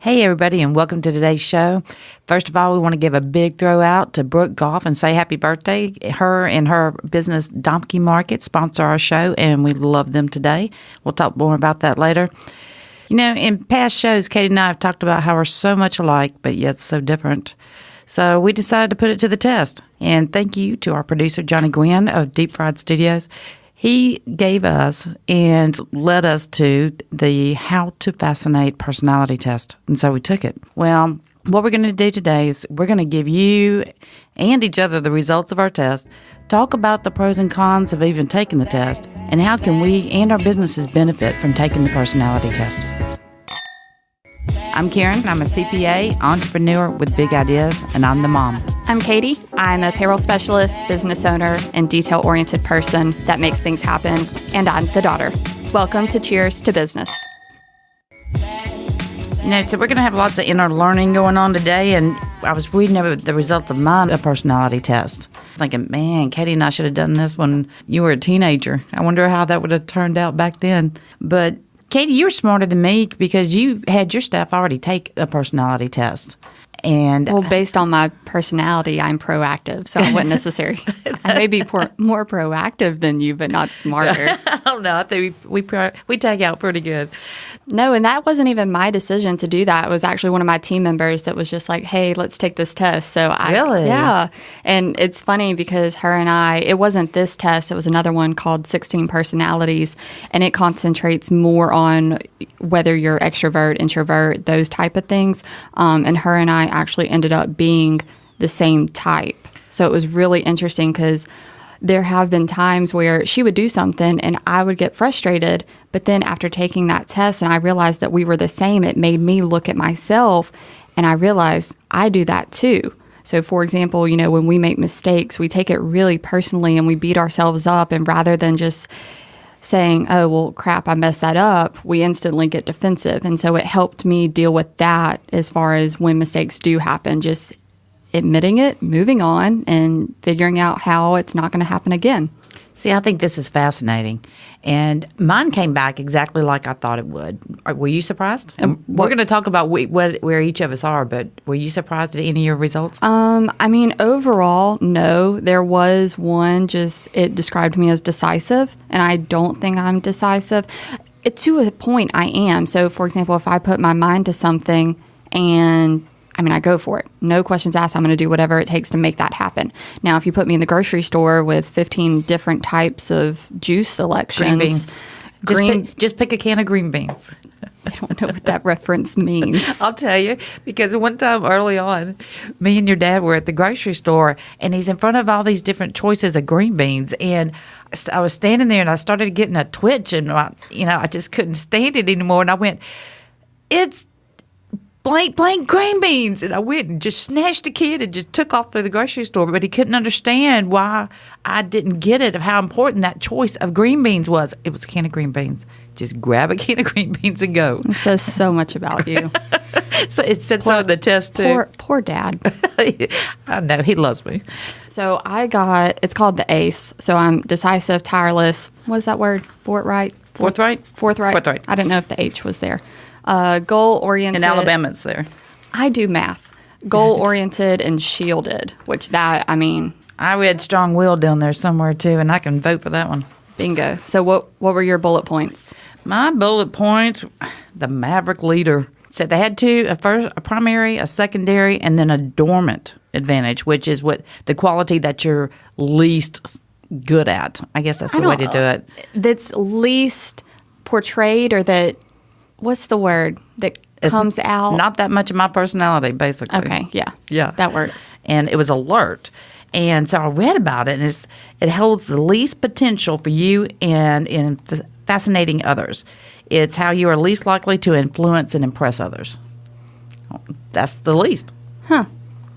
Hey, everybody, and welcome to today's show. First of all, we want to give a big throw out to Brooke Goff and say happy birthday. Her and her business, Donkey Market, sponsor our show, and we love them today. We'll talk more about that later. You know, in past shows, Cadie and I have talked about how we're so much alike, but yet so different. So we decided to put it to the test. And thank you to our producer, Johnny Gwin of Deep Fried Studios. He gave us and led us to the How to Fascinate Personality Test. And so we took it. Well, what we're going to do today is we're going to give you and each other the results of our test, talk about the pros and cons of even taking the test, and how can we and our businesses benefit from taking the personality test. I'm Karen. I'm a CPA, entrepreneur with big ideas, and I'm the mom. I'm Cadie. I'm a payroll specialist, business owner, and detail-oriented person that makes things happen, and I'm the daughter. Welcome to Cheers to Business. You know, so we're going to have lots of inner learning going on today, and I was reading over the results of my personality test, thinking, man, Cadie and I should have done this when you were a teenager. I wonder how that would have turned out back then. But Cadie, you're smarter than me because you had your staff already take a personality test. And well, based on my personality, I'm proactive, so I wasn't necessary. I may be more proactive than you, but not smarter. I don't know. I think we tag out pretty good. No, and that wasn't even my decision to do that. It was actually one of my team members that was just like, hey, let's take this test. So Really? Yeah. And it's funny because her and I, it wasn't this test. It was another one called 16 Personalities, and it concentrates more on whether you're extrovert, introvert, those type of things. And her and I actually ended up being the same type. So it was really interesting because there have been times where she would do something and I would get frustrated. But then after taking that test and I realized that we were the same, it made me look at myself and I realized I do that too. So for example, you know, when we make mistakes, we take it really personally and we beat ourselves up. And rather than just saying, oh, well, crap, I messed that up, we instantly get defensive. And so it helped me deal with that as far as when mistakes do happen, just admitting it, moving on, and figuring out how it's not going to happen again. See, I think this is fascinating. And mine came back exactly like I thought it would. Were you surprised? We're going to talk about where each of us are, but were you surprised at any of your results? I mean, overall, no. There was one, it described me as decisive, and I don't think I'm decisive. To a point, I am. So, for example, if I put my mind to something and I go for it. No questions asked. I'm going to do whatever it takes to make that happen. Now, if you put me in the grocery store with 15 different types of juice selections. Green beans. Just pick a can of green beans. I don't know what that reference means. I'll tell you, because one time early on, me and your dad were at the grocery store, and he's in front of all these different choices of green beans, and I was standing there, and I started getting a twitch, and I just couldn't stand it anymore, and I went, it's blank green beans. And I went and just snatched the kid and just took off through the grocery store. But he couldn't understand why I didn't get it, of how important that choice of green beans was. It was a can of green beans. Just grab a can of green beans and go. It says so much about you. So it said so in the test too. Poor dad. I know. He loves me. So it's called the ACE. So I'm decisive, tireless. What is that word? Forthright? Forthright. I didn't know if the H was there. Goal-oriented. In Alabama, it's there. I do math. Goal-oriented and shielded, I read strong-willed down there somewhere, too, and I can vote for that one. Bingo. So what were your bullet points? My bullet points, the Maverick leader. So they had two, a primary, a secondary, and then a dormant advantage, which is what the quality that you're least good at. I guess that's the way to do it. That's least portrayed, or that... What's the word that comes out? Not that much of my personality, basically. Okay, yeah. That works. And it was alert. And so I read about it, and it holds the least potential for you and in fascinating others. It's how you are least likely to influence and impress others. That's the least. Huh.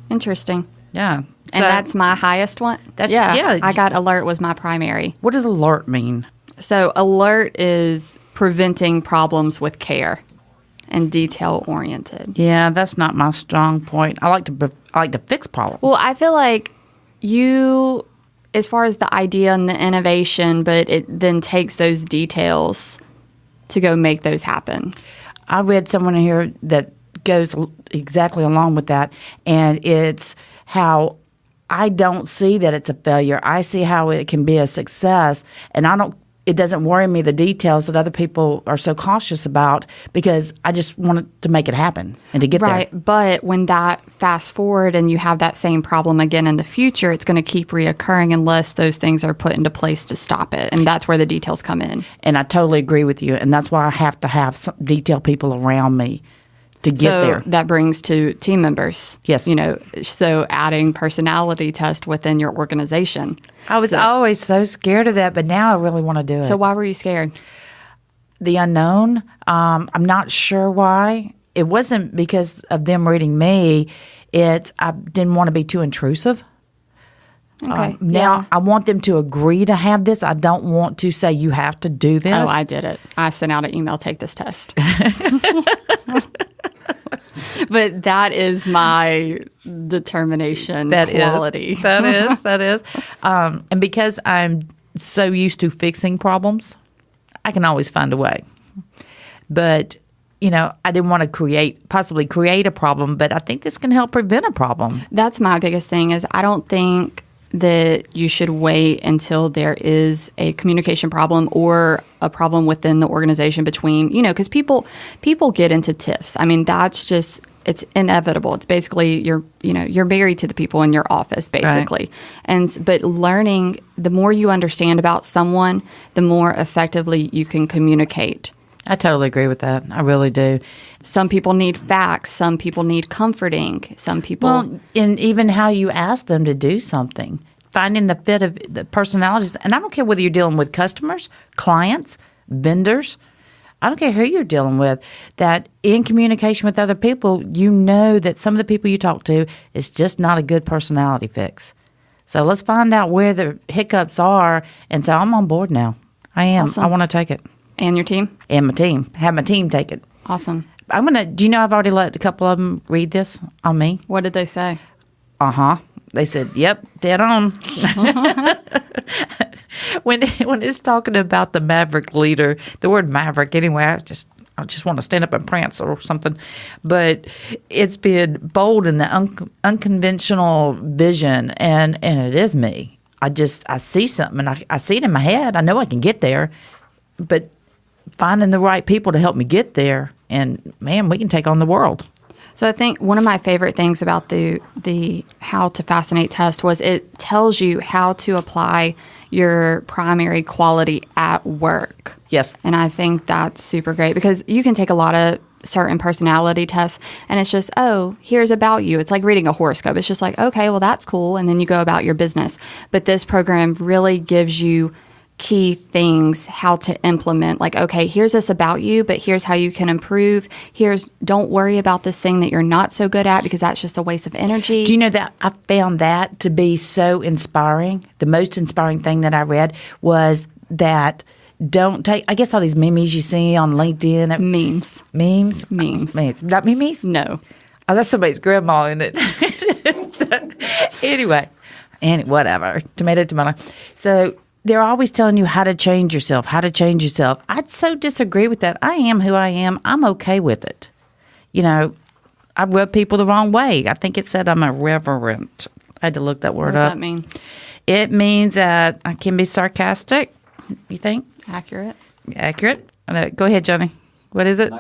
Interesting. Yeah. And that's my highest one? Yeah. I got alert was my primary. What does alert mean? So alert is preventing problems with care and detail-oriented. Yeah, that's not my strong point. I like to fix problems. Well, I feel like you, as far as the idea and the innovation, but it then takes those details to go make those happen. I read someone here that goes exactly along with that, and it's how I don't see that it's a failure. I see how it can be a success, and it doesn't worry me the details that other people are so cautious about, because I just wanted to make it happen and to get there. Right, but when that fast forward and you have that same problem again in the future, it's going to keep reoccurring unless those things are put into place to stop it, and that's where the details come in. And I totally agree with you, and that's why I have to have some detailed people around me to get there. That brings to team members. Yes. So adding personality test within your organization. I was always so scared of that, but now I really want to do it. So why were you scared? The unknown. I'm not sure why. It wasn't because of them reading me. I didn't want to be too intrusive. Okay. Now, I want them to agree to have this. I don't want to say, you have to do this. Oh, I did it. I sent out an email, take this test. But that is my determination quality. That is. And because I'm so used to fixing problems, I can always find a way. But, I didn't want to possibly create a problem, but I think this can help prevent a problem. That's my biggest thing is I don't think that you should wait until there is a communication problem or a problem within the organization between, because people get into tiffs. I mean, that's just, it's inevitable. It's basically you're married to the people in your office, basically. Right. But learning, the more you understand about someone, the more effectively you can communicate. I totally agree with that. I really do. Some people need facts. Some people need comforting. Some people... Well, and even how you ask them to do something. Finding the fit of the personalities. And I don't care whether you're dealing with customers, clients, vendors. I don't care who you're dealing with. That in communication with other people, you know that some of the people you talk to is just not a good personality fix. So let's find out where the hiccups are and say, I'm on board now. I am. Awesome. I want to take it. And your team? And my team. Have my team take it. Awesome. Do you know I've already let a couple of them read this on me? What did they say? They said, yep, dead on. When it's talking about the Maverick leader, the word Maverick, anyway, I just want to stand up and prance or something. But it's been bold in the unconventional vision, and it is me. I see something, and I see it in my head. I know I can get there, but finding the right people to help me get there, and man, we can take on the world. So I think one of my favorite things about the How to Fascinate test was it tells you how to apply your primary quality at work. Yes. And I think that's super great because you can take a lot of certain personality tests and it's just, oh, here's about you. It's like reading a horoscope. It's just like, okay, well, that's cool. And then you go about your business. But this program really gives you key things how to implement, like, okay, here's this about you, but here's how you can improve. Don't worry about this thing that you're not so good at because that's just a waste of energy. Do you know that I found that to be so inspiring? The most inspiring thing that I read was that don't take, I guess all these memes you see on LinkedIn. Memes. Not memes? No. Oh, that's somebody's grandma, isn't it? So, anyway, and whatever. Tomato. So they're always telling you how to change yourself. I'd so disagree with that. I am who I am. I'm okay with it. I rub people the wrong way. I think it said I'm irreverent. I had to look that word up. What does that mean? It means that I can be sarcastic. You think? Accurate. Go ahead, Johnny. What is it?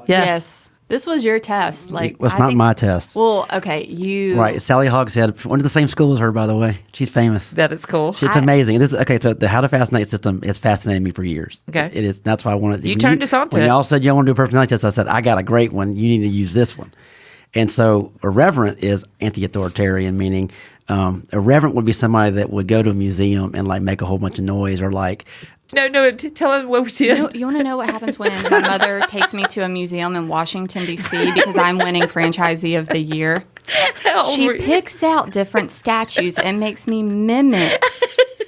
Yeah. Yes. This was your test. It's not my test. Well, okay, you... Right, Sally Hogshead, went to the same school as her, by the way. She's famous. That is cool. It's amazing. So the How to Fascinate system has fascinated me for years. Okay. It is. That's why I wanted to... You turned us on to it. When y'all said y'all want to do a personality test, I said, I got a great one. You need to use this one. And so irreverent is anti-authoritarian, meaning irreverent would be somebody that would go to a museum and make a whole bunch of noise or No, tell them what we did. You want to know what happens when my mother takes me to a museum in Washington, D.C. because I'm winning Franchisee of the Year? She picks out different statues and makes me mimic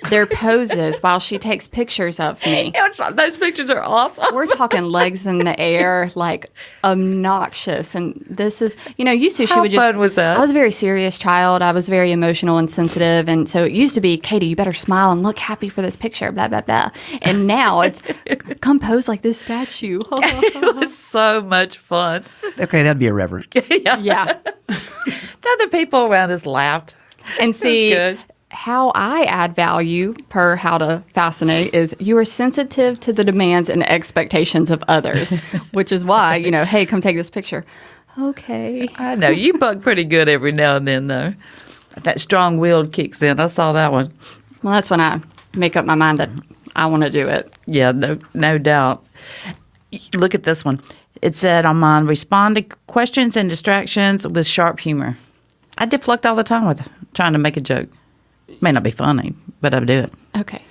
their poses while she takes pictures of me. Those pictures are awesome. We're talking legs in the air, like obnoxious. And this is, used to she How would just. fun was that? I was a very serious child. I was very emotional and sensitive. And so it used to be, Cadie, you better smile and look happy for this picture, blah, blah, blah. And now it's, come pose like this statue. It was so much fun. Okay, that'd be irreverent. Yeah. The other people around us laughed. And see, good. how I add value per How to Fascinate is you are sensitive to the demands and expectations of others, which is why, hey, come take this picture. Okay. I know. You bug pretty good every now and then, though. That strong-willed kicks in. I saw that one. Well, that's when I make up my mind that I want to do it. Yeah, no doubt. Look at this one. It said on mine, respond to questions and distractions with sharp humor. I deflect all the time with trying to make a joke. May not be funny, but I do it. Okay.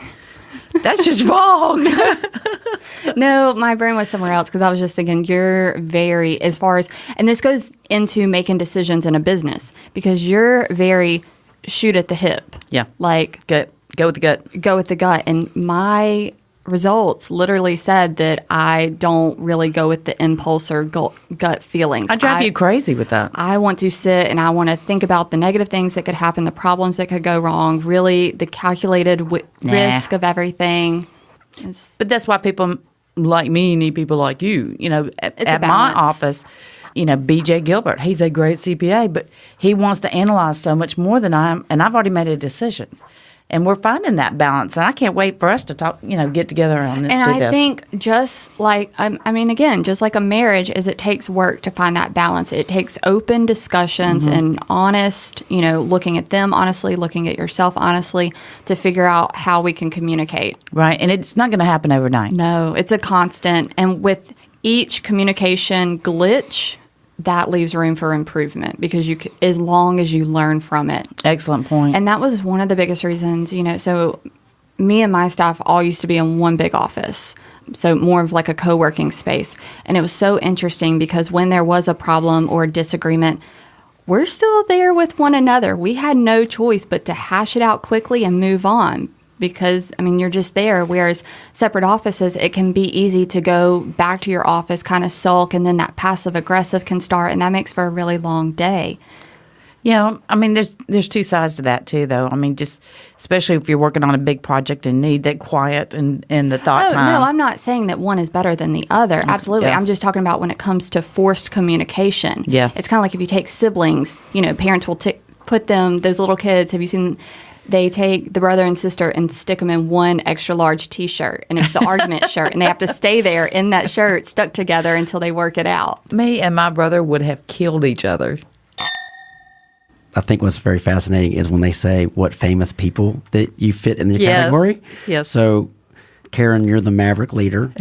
That's just wrong. No, my brain was somewhere else because I was just thinking you're very, as far as, and this goes into making decisions in a business because you're very shoot at the hip. Yeah. Like, Go with the gut. go with the gut. And my results literally said that I don't really go with the impulse or gut feelings. I drive you crazy with that. I want to sit and I want to think about the negative things that could happen, the problems that could go wrong, really the calculated risk of everything. But that's why people like me need people like you. At my balance. office, BJ Gilbert, he's a great CPA, but he wants to analyze so much more than I am, and I've already made a decision. And we're finding that balance, and I can't wait for us to talk, get together on this. And I think just like, again, just like a marriage is it takes work to find that balance. It takes open discussions and honest, looking at them honestly, looking at yourself honestly to figure out how we can communicate. Right, and it's not going to happen overnight. No, it's a constant. And with each communication glitch, that leaves room for improvement because as long as you learn from it. Excellent point. And that was one of the biggest reasons, so me and my staff all used to be in one big office. So more of like a co-working space. And it was so interesting because when there was a problem or a disagreement, we're still there with one another. We had no choice but to hash it out quickly and move on. Because, you're just there. Whereas separate offices, it can be easy to go back to your office, kind of sulk, and then that passive aggressive can start, and that makes for a really long day. Yeah, there's two sides to that too, though. Just especially if you're working on a big project and need that quiet and the thought time. No, I'm not saying that one is better than the other. Absolutely. Yeah. I'm just talking about when it comes to forced communication. Yeah. It's kind of like if you take siblings, parents will put them, those little kids, have you seen... They take the brother and sister and stick them in one extra large T-shirt, and it's the argument shirt, and they have to stay there in that shirt, stuck together until they work it out. Me and my brother would have killed each other. I think what's very fascinating is when they say what famous people that you fit in the category. Yes. So, Karen, you're the Maverick leader,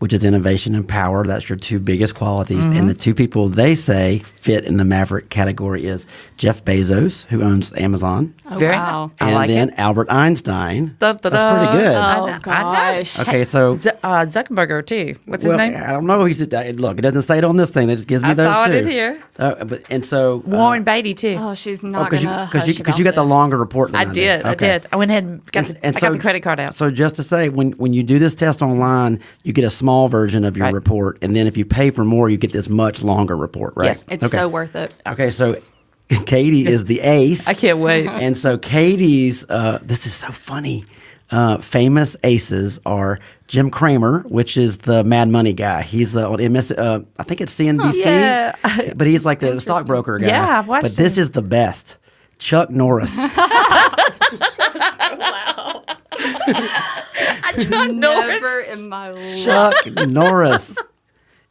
which is innovation and power. That's your two biggest qualities. And the two people they say fit in the Maverick category is Jeff Bezos, who owns Amazon. Oh, Very wow. I And like then it. Albert Einstein. Dun, dun, That's pretty good. Oh, I know. gosh. Okay, so Zuckerberg too. What's his name? I don't know. Look, it doesn't say it on this thing. It just gives me I those saw two. it here. Warren Beatty too. Oh, she's not going to because you got the longer report than I did. I did. I went ahead and got I got the credit card out. So just to say, when you do this test online, you get a small version of your report, and then if you pay for more, you get this much longer report, right? Yes. It's so worth it. Okay, so Cadie is the ace. I can't wait. And so Cadie's, this is so funny. Famous aces are Jim Cramer, which is the Mad Money guy. He's on MS, I think it's CNBC. Yeah. But he's like the stockbroker guy. Yeah, I've watched But this is the best. Chuck Norris. Wow. Never in my life. Chuck Norris.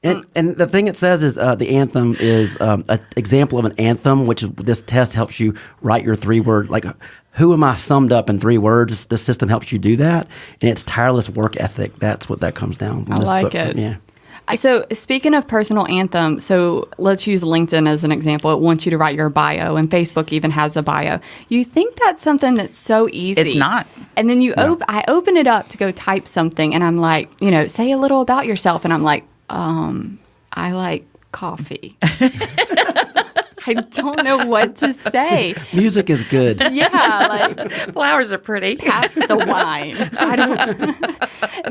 And the thing it says is the anthem is an example of an anthem, which is, this test helps you write your 3-word, like, who am I summed up in 3 words? This system helps you do that. And it's tireless work ethic. That's what that comes down from. I like it. Yeah. So speaking of personal anthem, so let's use LinkedIn as an example. It wants you to write your bio, and Facebook even has a bio. You think that's something that's so easy. It's not. And then I open it up to go type something, and I'm like, say a little about yourself. And I'm like, I like coffee. I don't know what to say. Music is good. Yeah, like Flowers are pretty. pass the wine. I don't.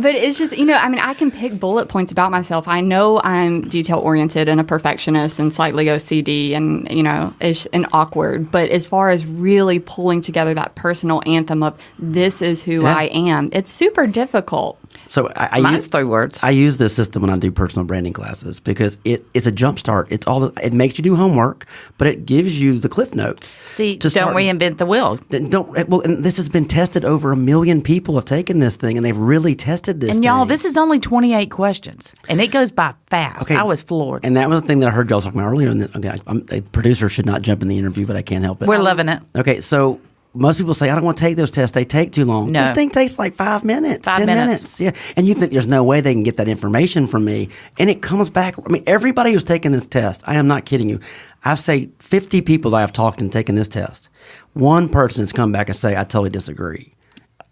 But it's just, I can pick bullet points about myself. I know I'm detail oriented and a perfectionist and slightly OCD and and awkward. But as far as really pulling together that personal anthem of this is who I am, it's super difficult. So Mine's 3 words. I use this system when I do personal branding classes because it's a jump start. It makes you do homework, but it gives you the cliff notes. See, don't reinvent the wheel. And this has been tested. Over 1 million people have taken this thing, and they've really tested this. And y'all, this is only 28 questions, and it goes by fast. Okay. I was floored. And that was the thing that I heard y'all talking about earlier. A producer should not jump in the interview, but I can't help it. We're loving it. Okay, so most people say, I don't want to take those tests. They take too long. No. This thing takes like 5 minutes, 5 10 minutes. Yeah. And you think there's no way they can get that information from me. And it comes back. I mean, everybody who's taken this test, I am not kidding you. I've say 50 people that I've talked and taken this test. One person has come back and say, I totally disagree.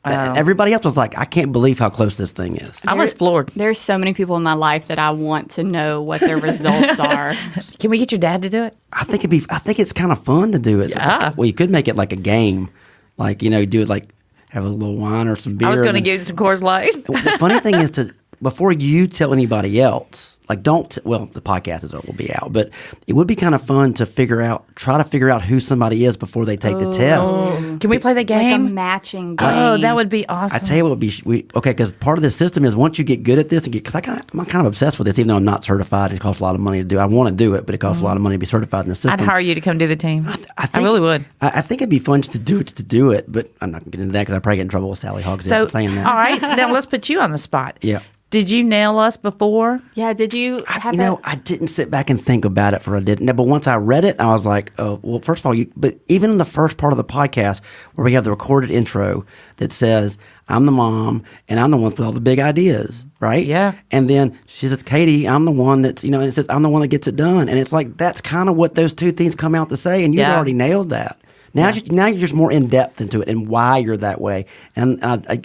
Everybody else was like, I can't believe how close this thing is. I was floored. There's so many people in my life that I want to know what their results are. Can we get your dad to do it? I think it's kind of fun to do it. Yeah. Well, you could make it like a game. Like, do it like have a little wine or some beer. I was going to give you some Coors Light. The funny thing is before you tell anybody else, like the podcast will be out, but it would be kind of fun to try to figure out who somebody is before they take the test. Can we play the game? Like a matching game. Oh, that would be awesome. I tell you what would be, because part of this system is once you get good at this, because I'm kind of obsessed with this, even though I'm not certified, it costs a lot of money to do. I want to do it, but it costs a lot of money to be certified in the system. I'd hire you to come do the team. I really would. I think it'd be fun just to do it, but I'm not going to get into that because I probably get in trouble with Sally Hogshead for saying that. All right, now let's put you on the spot. Yeah. Did you nail us before? Yeah, did you have I didn't sit back and think about it for a bit. No, but once I read it, I was like, oh, well, first of all, but even in the first part of the podcast where we have the recorded intro that says, I'm the mom and I'm the one with all the big ideas, right? Yeah. And then she says, Cadie, I'm the one that's, and it says, I'm the one that gets it done. And it's like, that's kind of what those two things come out to say. And you've already nailed that. Now you're just more in depth into it and why you're that way. And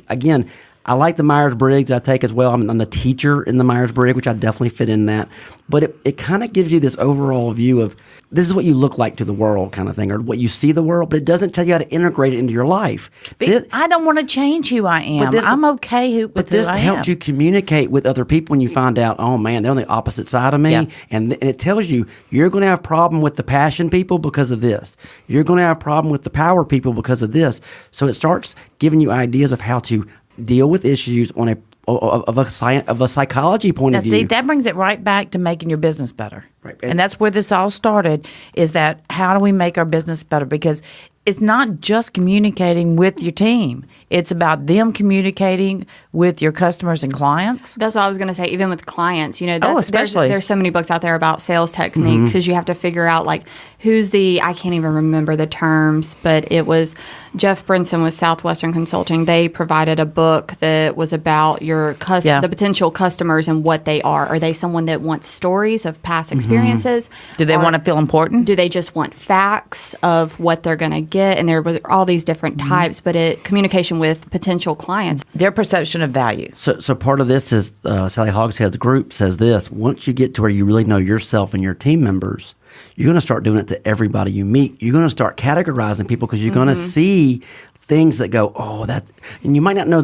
again, I like the Myers-Briggs I take as well. I'm the teacher in the Myers-Briggs, which I definitely fit in that. But it kind of gives you this overall view of this is what you look like to the world kind of thing, or what you see the world, but it doesn't tell you how to integrate it into your life. I don't want to change who I am. I'm okay with who I am. But this helps you communicate with other people when you find out, oh man, they're on the opposite side of me. Yeah. And it tells you, you're going to have a problem with the passion people because of this. You're going to have a problem with the power people because of this. So it starts giving you ideas of how to deal with issues of a psychology point of view. See, that brings it right back to making your business better. Right. And that's where this all started, is that how do we make our business better? Because it's not just communicating with your team. It's about them communicating with your customers and clients. That's what I was going to say. Even with clients, especially. There's so many books out there about sales technique because you have to figure out like who's I can't even remember the terms, but it was Jeff Brinson with Southwestern Consulting. They provided a book that was about your the potential customers and what they are. Are they someone that wants stories of past experiences? Do they want to feel important? Do they just want facts of what they're going to get? And there were all these different types, but communication with potential clients. Their perception of value. So part of this is Sally Hogshead's group says this: once you get to where you really know yourself and your team members, you're going to start doing it to everybody you meet. You're going to start categorizing people because you're going to see things that go, oh, that, and you might not know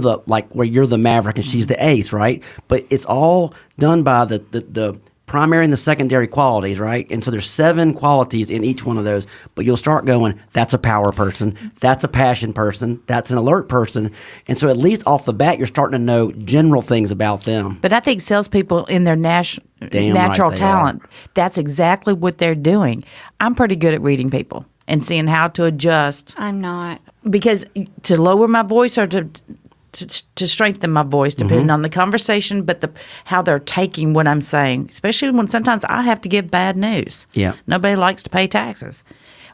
where you're the Maverick and she's the ace, right? But it's all done by the primary and the secondary qualities, right? And so there's 7 qualities in each one of those. But you'll start going, that's a power person, that's a passion person, that's an alert person. And so at least off the bat, you're starting to know general things about them. But I think salespeople in their natural talent, that's exactly what they're doing. I'm pretty good at reading people and seeing how to adjust. I'm not. Because to lower my voice or to strengthen my voice, depending on the conversation, but how they're taking what I'm saying, especially when sometimes I have to give bad news. Yeah. Nobody likes to pay taxes.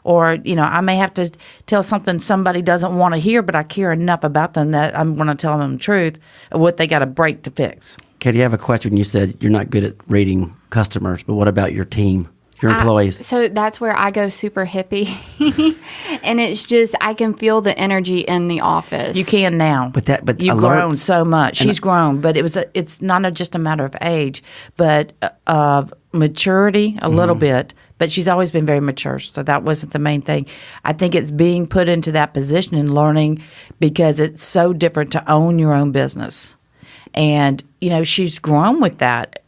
Or, I may have to tell something somebody doesn't want to hear, but I care enough about them that I'm going to tell them the truth of what they got to break to fix. Cadie, I have a question. You said you're not good at reading customers, but what about your team? Your employees. So that's where I go super hippie. And it's just, I can feel the energy in the office. You can now. But you've grown so much. She's grown, but it's not just a matter of age, but of maturity a little bit, But she's always been very mature, so that wasn't the main thing. I think it's being put into that position and learning, because it's so different to own your own business. And, she's grown with that.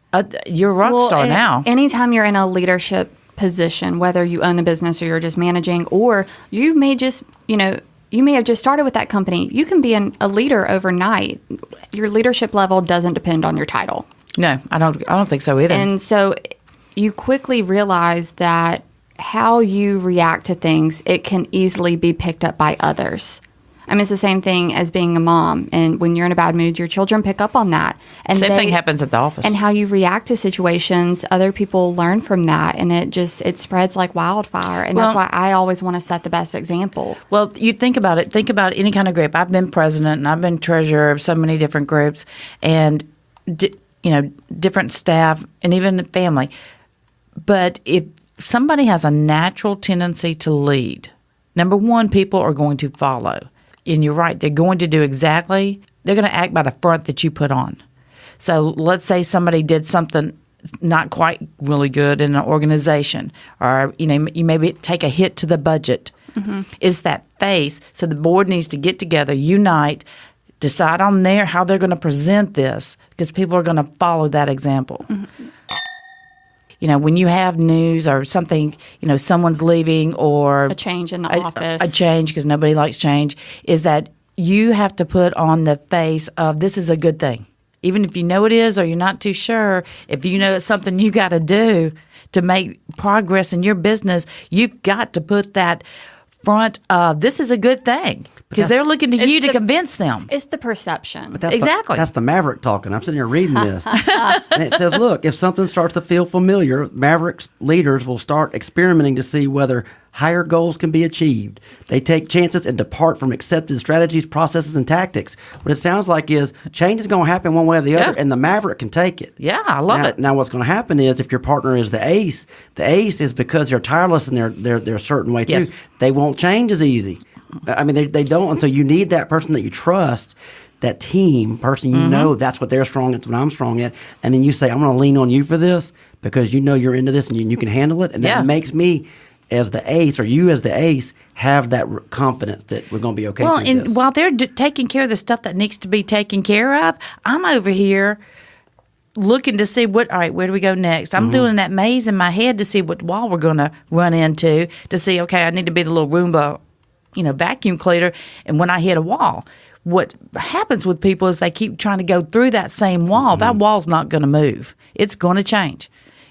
You're a rock star now. Anytime you're in a leadership position, whether you own the business or you're just managing, or you may just, you may have just started with that company. You can be a leader overnight. Your leadership level doesn't depend on your title. No, I don't think so either. And so you quickly realize that how you react to things, it can easily be picked up by others. I mean, it's the same thing as being a mom. And when you're in a bad mood, your children pick up on that. And same thing happens at the office. And how you react to situations, other people learn from that. And it spreads like wildfire. And that's why I always want to set the best example. Well, you think about it. Think about any kind of group. I've been president and I've been treasurer of so many different groups and, different staff and even family. But if somebody has a natural tendency to lead, number one, people are going to follow. And you're right, they're going to they're going to act by the front that you put on. So let's say somebody did something not quite really good in an organization, or, you maybe take a hit to the budget. Mm-hmm. It's that face. So the board needs to get together, unite, decide on how they're going to present this, because people are going to follow that example. Mm-hmm. When you have news or something, someone's leaving or a change in the office, a change, because nobody likes change, is that you have to put on the face of, this is a good thing. Even if you know it is or you're not too sure, if you know it's something you got to do to make progress in your business, you've got to put that front of, this is a good thing, because they're looking to you to convince them. It's the perception. But that's the Maverick talking. I'm sitting here reading this. And it says, look, if something starts to feel familiar, Maverick's leaders will start experimenting to see whether higher goals can be achieved. They take chances and depart from accepted strategies, processes, and tactics. What it sounds like is change is going to happen one way or the other, and the Maverick can take it. Yeah, I love it. Now, what's going to happen is, if your partner is the ace is because they're tireless and they're a certain way too. Yes. They won't change as easy. I mean, they don't. And so you need that person that you trust, that team person, that's what they're strong at, that's what I'm strong at. And then you say, I'm going to lean on you for this because you're into this and you can handle it. And that makes me, as the ace, or you as the ace, have that confidence that we're going to be okay. Well, and while they're taking care of the stuff that needs to be taken care of, I'm over here looking to see all right, where do we go next? I'm doing that maze in my head to see what wall we're going to run into, to see, okay, I need to be the little Roomba, vacuum cleaner. And when I hit a wall, what happens with people is they keep trying to go through that same wall. Mm-hmm. That wall's not going to move. It's going to change.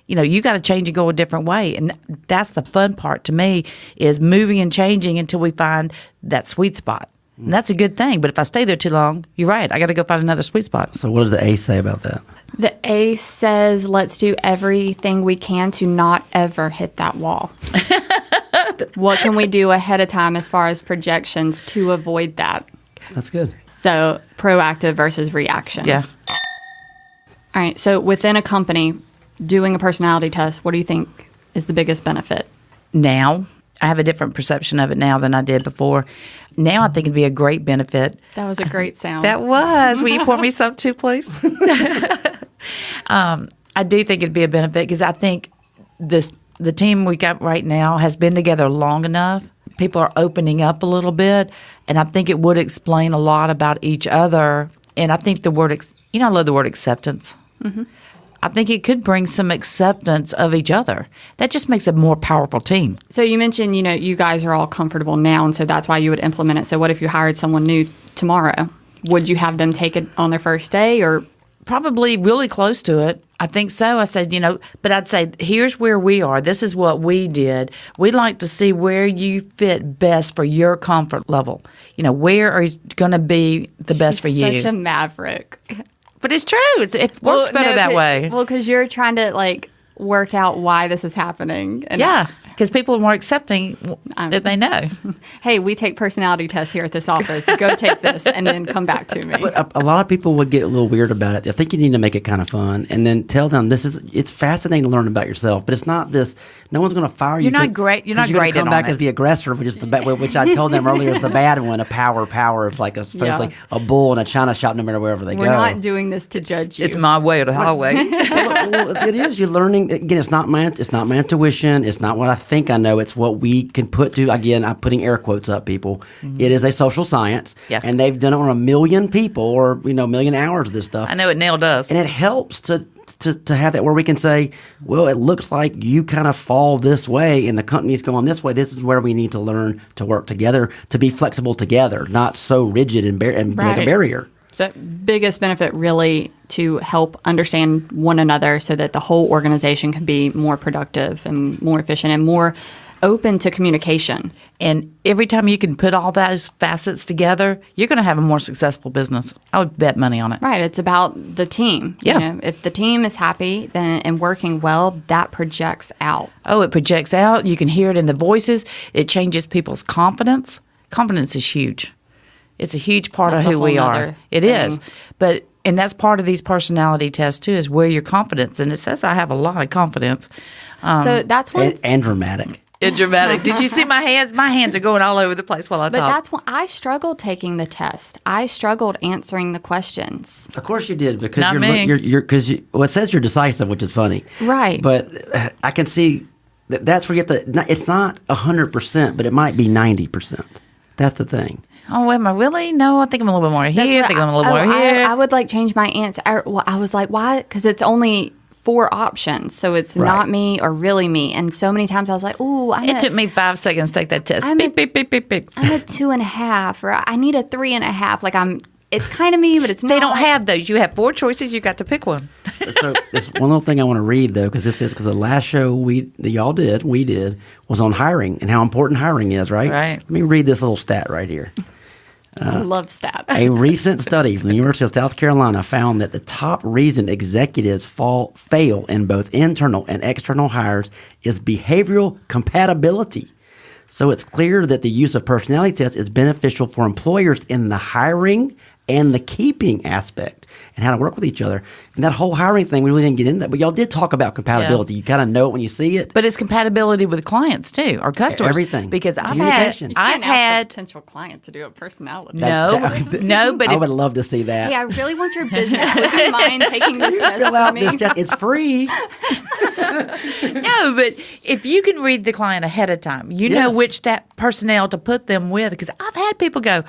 You got to change and go a different way. And that's the fun part to me, is moving and changing until we find that sweet spot. And that's a good thing. But if I stay there too long, you're right, I got to go find another sweet spot. So what does the ace say about that? The ace says, let's do everything we can to not ever hit that wall. What can we do ahead of time as far as projections to avoid that? That's good. So proactive versus reaction. Yeah. All right. So within a company, doing a personality test, what do you think is the biggest benefit? Now, I have a different perception of it now than I did before. Now I think it'd be a great benefit. That was a great sound. That was. Will you pour me some too, please? I do think it'd be a benefit, because I think the team we got right now has been together long enough. People are opening up a little bit, and I think it would explain a lot about each other. And I think the word, I love the word acceptance. Mm-hmm. I think it could bring some acceptance of each other. That just makes a more powerful team. So you mentioned, you guys are all comfortable now, and so that's why you would implement it. So what if you hired someone new tomorrow? Would you have them take it on their first day, or? Probably really close to it. I think so. I said, but I'd say, here's where we are. This is what we did. We'd like to see where you fit best for your comfort level. Where are you going to be the best for you? Such a maverick. But it's true. It works better that way. Well, because you're trying to work out why this is happening. And yeah, because people are more accepting if they know. Hey, we take personality tests here at this office. Go take this and then come back to me. But a lot of people would get a little weird about it. I think you need to make it kind of fun, and then tell them it's fascinating to learn about yourself, but it's not No one's going to fire you. You're not great. You're not going great to come on back it. as the aggressor, which is which I told them earlier is the bad one. A power is like supposedly a bull in a china shop, no matter wherever they We're go. not doing this to judge you. It's my way or the highway. Well, it is. You're learning. Again, it's not my intuition. It's not what I think I know. It's what we can put to. Again, I'm putting air quotes up, people. Mm-hmm. It is a social science, and they've done it on 1 million people, or a million hours of this stuff. I know it nailed us, and it helps to have that where we can say, well, it looks like you kind of fall this way, and the company's going this way. This is where we need to learn to work together, to be flexible together, not so rigid and like a barrier. So biggest benefit really to help understand one another so that the whole organization can be more productive and more efficient and more open to communication. And every time you can put all those facets together, you're going to have a more successful business. I would bet money on it. Right. It's about the team. Yeah. If the team is happy and working well, that projects out. Oh, it projects out. You can hear it in the voices. It changes people's confidence. Confidence is huge. It's a huge part of who we are. It is. And that's part of these personality tests, too, is where your confidence. And it says I have a lot of confidence. So that's one. And dramatic. It's dramatic. Did you see my hands? My hands are going all over the place while I talk. But that's when I struggled taking the test. I struggled answering the questions. Of course you did, because Not me. It says you're decisive, which is funny. Right. But I can see that's where you have to. It's not 100%, but it might be 90%. That's the thing. Oh, am I really? No, I think I'm a little bit more here. I think I'm a little more here. I would change my answer. I was like, why? Because it's only 4 options. So it's not me or really me. And so many times I was like, ooh, it took me 5 seconds to take that test. Beep, beep, beep, beep, beep. I'm a 2.5, or I need a 3.5. It's kind of me, but it's not. They don't have those. You have 4 choices. You got to pick one. So this one little thing I want to read, though, because the last show we did was on hiring and how important hiring is, right? Right. Let me read this little stat right here. I love stats. A recent study from the University of South Carolina found that the top reason executives fail in both internal and external hires is behavioral compatibility. So it's clear that the use of personality tests is beneficial for employers in the hiring and the keeping aspect and how to work with each other. And that whole hiring thing, we really didn't get into that. But y'all did talk about compatibility. Yeah. You kind of know it when you see it. But it's compatibility with clients, too, or customers. Everything. Because I've had potential client to do a personality. No, but I would love to see that. Hey, I really want your business. Would you mind taking this test fill out for me? this test. It's free. No, but if you can read the client ahead of time, you know which personnel to put them with. Because I've had people go,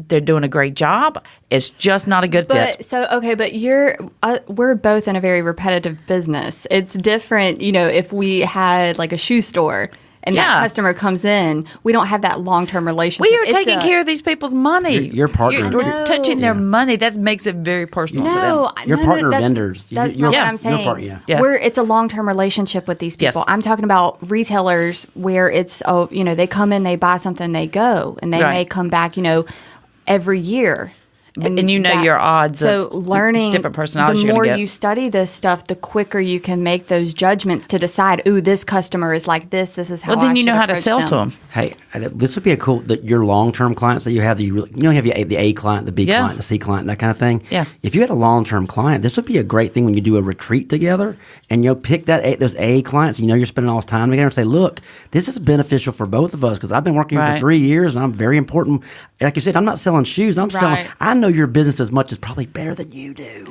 they're doing a great job. It's just not a good fit. But we're both in a very repetitive business. It's different, if we had like a shoe store and that customer comes in, we don't have that long-term relationship. We are taking care of these people's money. Your partner. You're touching their money. That makes it very personal to them. Your partner vendors. That's not what I'm saying. It's a long-term relationship with these people. Yes. I'm talking about retailers where it's, they come in, they buy something, they go, and they may come back, every year. And your odds of learning different personalities the you're more gonna get. you study this stuff, the quicker you can make those judgments to decide, ooh, this customer is like this is how then I you know should how to sell approach to them. Hey, this would be your long-term clients that you have. You have the A client, the B client, the C client, that kind of thing. Yeah. If you had a long-term client, this would be a great thing when you do a retreat together and you'll pick those A clients. You're spending all this time together and say, look, this is beneficial for both of us because I've been working here for 3 years and I'm very important. Like you said, I'm not selling shoes. I'm selling. I know your business as much as probably better than you do.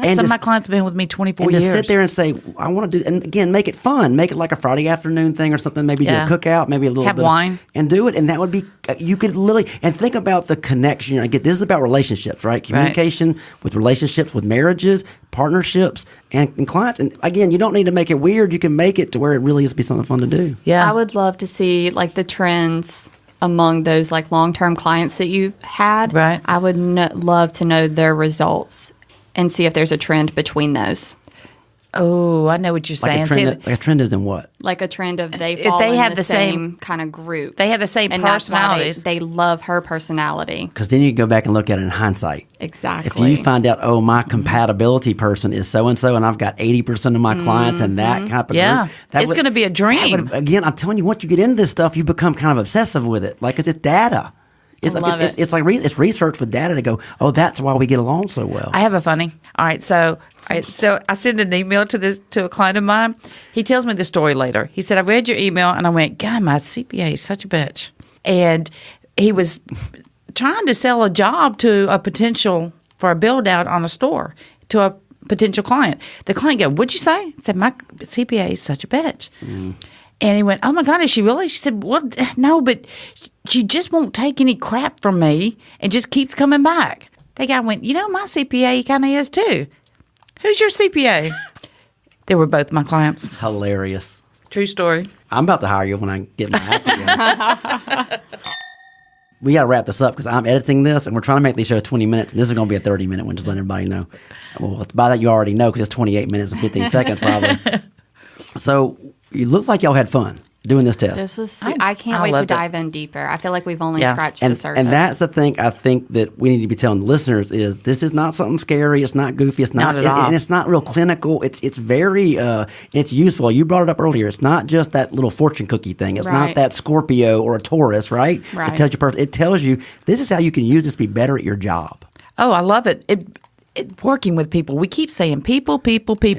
Some of my clients have been with me 24 years. And to sit there and say, I want to do, and again, make it fun. Make it like a Friday afternoon thing or something. Maybe do a cookout, maybe a little have bit wine. And do it. And that would be, you could literally, and think about the connection. This is about relationships, right? Communication with relationships, with marriages, partnerships, and clients. And again, you don't need to make it weird. You can make it to where it really is be something fun to do. Yeah. I would love to see the trends among those long-term clients that you've had. Right. I would love to know their results and see if there's a trend between those. Oh, I know what you're saying. Like a trend is in what? Like a trend of they have in the same kind of group. They have the same and personalities. They love her personality. Because then you can go back and look at it in hindsight. Exactly. If you find out, my compatibility person is so-and-so and I've got 80% of my clients and that kind of group. It's going to be a dream. Again, I'm telling you, once you get into this stuff, you become kind of obsessive with it. It's data. It's love it. It's like it's research with data to go, oh, that's why we get along so well. I have a funny. All right, so I sent an email to a client of mine. He tells me the story later. He said, I read your email, and I went, God, my CPA is such a bitch. And he was trying to sell a job to a potential for a build out on a store to a potential client. The client go, what'd you say? I said, my CPA is such a bitch. And he went, oh my God, is she really? She said, well, no, but she just won't take any crap from me and just keeps coming back. The guy went, my CPA kind of is too. Who's your CPA? They were both my clients. Hilarious. True story. I'm about to hire you when I get my act together. We got to wrap this up because I'm editing this, and we're trying to make these shows 20 minutes, and this is going to be a 30-minute one, just letting everybody know. Well, by that, you already know because it's 28 minutes and 15 seconds probably. So it looks like y'all had fun doing this test. This was. I can't wait to dive in deeper. I feel like we've only scratched the surface. And that's the thing I think that we need to be telling the listeners is this is not something scary. It's not goofy. It's not at all. And it's not real clinical. It's very it's useful. You brought it up earlier. It's not just that little fortune cookie thing. It's not that Scorpio or a Taurus, right? Right. It tells you this is how you can use this to be better at your job. Oh, I love it. Working with people. We keep saying people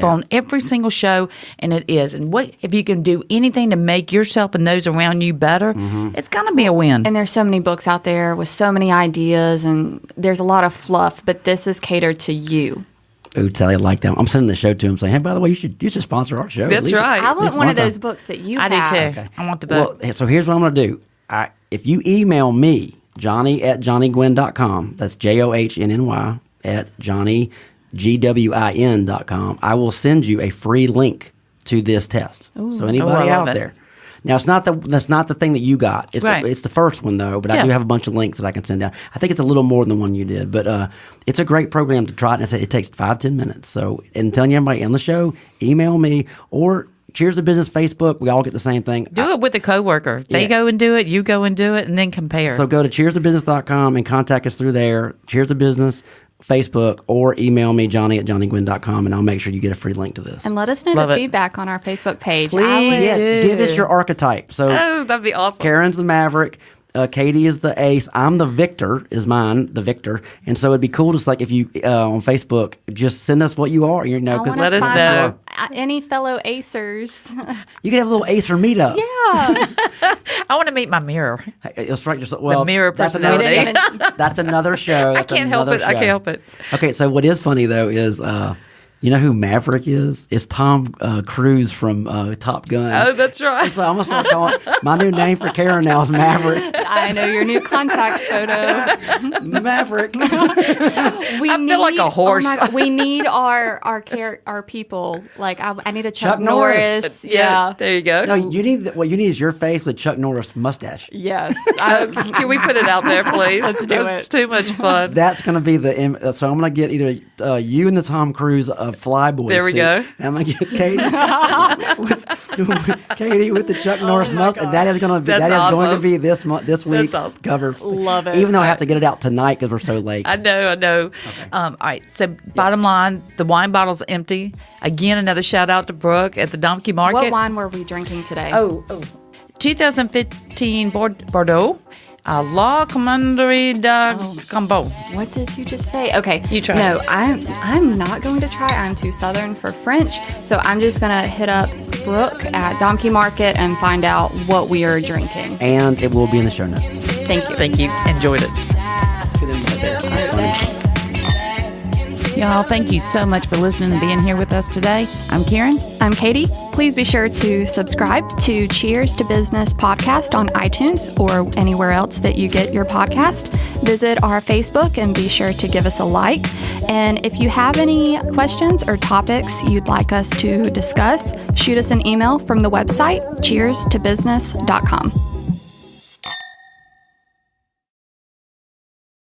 on every single show, and it is. And what if you can do anything to make yourself and those around you better, it's going to be a win. And there's so many books out there with so many ideas, and there's a lot of fluff, but this is catered to you. Ooh, Sally, I like that. I'm sending the show to him saying, hey, by the way, you should sponsor our show. That's right. I want one of those books that you have. I do too. Okay. I want the book. Well, so here's what I'm going to do. If you email me, Johnny@JohnnyGwin.com, that's JOHNNY at JohnnyGwin.com, I will send you a free link to this test. Ooh. So anybody out there. Now, that's not the thing that you got. It's the first one, though, but I do have a bunch of links that I can send out. I think it's a little more than the one you did, but it's a great program to try, and it takes 5-10 minutes. So, and telling everybody on the show, email me, or Cheers to Business Facebook. We all get the same thing. Do it with a coworker. They go and do it, you go and do it, and then compare. So go to cheerstobusiness.com and contact us through there. Cheers to Business Facebook, or email me, Johnny@JohnnyGwin.com, and I'll make sure you get a free link to this. And let us know the feedback on our Facebook page. Please do. Give us your archetype. So, that'd be awesome. Karen's the Maverick. Cadie is the ace. I'm the victor, is mine, the victor. And so it'd be cool just like if you, on Facebook, just send us what you are. Cause let us know. Any fellow acers. You can have a little acer meetup. Yeah. I want to meet my mirror. It's right. The mirror personality. That's another show. I can't help it. I can't help it. Okay, so what is funny, though, is... you know who Maverick is? It's Tom Cruise from Top Gun. Oh, that's right. So I'm going to start calling... My new name for Karen now is Maverick. I know your new contact photo. Maverick. I feel like a horse. Oh we need our people. Like, I need a Chuck Norris. Yeah, there you go. No, what you need is your face with Chuck Norris mustache. Yes. Can we put it out there, please? Let's do it. It's too much fun. That's going to be so I'm going to get either you and the Tom Cruise Flyboy. There we go. And I'm gonna get Cadie with the Chuck Norris mustache. That is going to be this week's cover. Love it. Even though I have to get it out tonight because we're so late. I know. Okay. All right. So bottom line, the wine bottle's empty. Again, another shout out to Brooke at the Donkey Market. What wine were we drinking today? 2015 Bordeaux. La Commanderie Combo. What did you just say? Okay, you try. No, I'm not going to try. I'm too Southern for French, so I'm just gonna hit up Brooke at Donkey Market and find out what we are drinking. And it will be in the show notes. Thank you. Thank you. Enjoyed it. Let's get in right there. That's funny. Y'all, thank you so much for listening and being here with us today. I'm Karen. I'm Cadie. Please be sure to subscribe to Cheers to Business podcast on iTunes or anywhere else that you get your podcast. Visit our Facebook and be sure to give us a like. And if you have any questions or topics you'd like us to discuss, shoot us an email from the website cheerstobusiness.com.